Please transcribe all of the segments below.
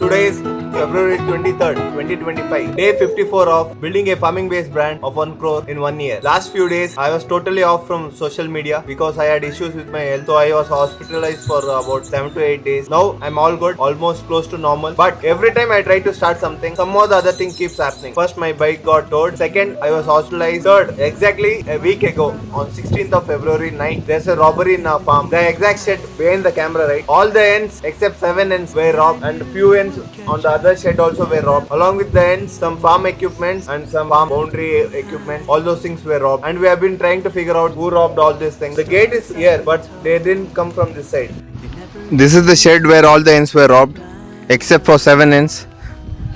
Today is February 23rd, 2025. Day 54 of building a farming based brand of 1 crore in 1 year. Last few days, I was totally off from social media because I had issues with my health. So I was hospitalized for about 7 to 8 days. Now I'm all good, almost close to normal. But every time I try to start something, some or the other thing keeps happening. First, my bike got towed. Second, I was hospitalized. Third, exactly a week ago, on 16th of February night, there's a robbery in our farm. The exact shed behind the camera, right? All the ends except 7 ends were robbed, and few ends on the other shed also were robbed. Along with the ends, some farm equipment and some farm boundary equipment, all those things were robbed. And we have been trying to figure out who robbed all these things. The gate is here, but they didn't come from this side. This is the shed where all the ends were robbed, except for 7 ends.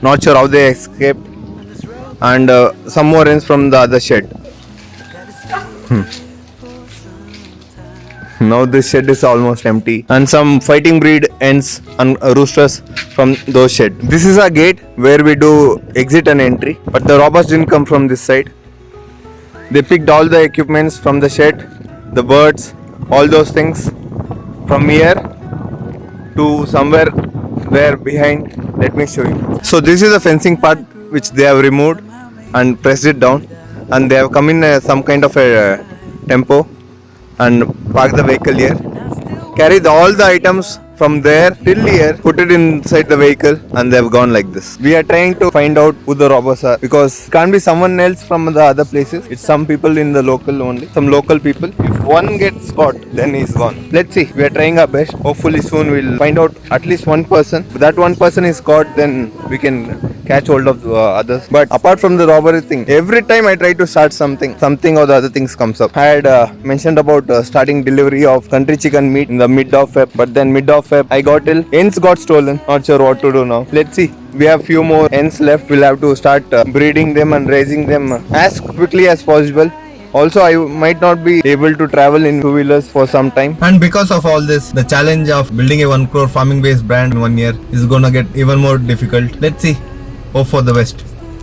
Not sure how they escaped. And some more ends from the other shed. Now this shed is almost empty, and some fighting breed ends and roosters from those shed. This is our gate where we do exit and entry, but the robbers didn't come from this side. They picked all the equipments from the shed, the birds, all those things from here to somewhere where behind. Let me show you. So this is the fencing part which they have removed and pressed it down, and they have come in some kind of a tempo and park the vehicle here, carry all the items from there till here, put it inside the vehicle, and they have gone like this. We are trying to find out who the robbers are, because it can't be someone else from the other places. It's some people in the local only, some local people. If one gets caught, then he's gone. Let's see, we are trying our best. Hopefully soon we'll find out at least one person. If that one person is caught, then we can catch hold of others. But apart from the robbery thing, every time I try to start something or the other things comes up. I had mentioned about starting delivery of country chicken meat in the mid of Feb, but then mid of Feb I got ill. Hens got stolen. Not sure what to do now. Let's see. We have few more hens left. We'll have to start breeding them and raising them as quickly as possible. Also, I might not be able to travel in two-wheelers for some time. And because of all this, the challenge of building a 1 crore farming based brand in 1 year is gonna get even more difficult. Let's see. Hope for the best.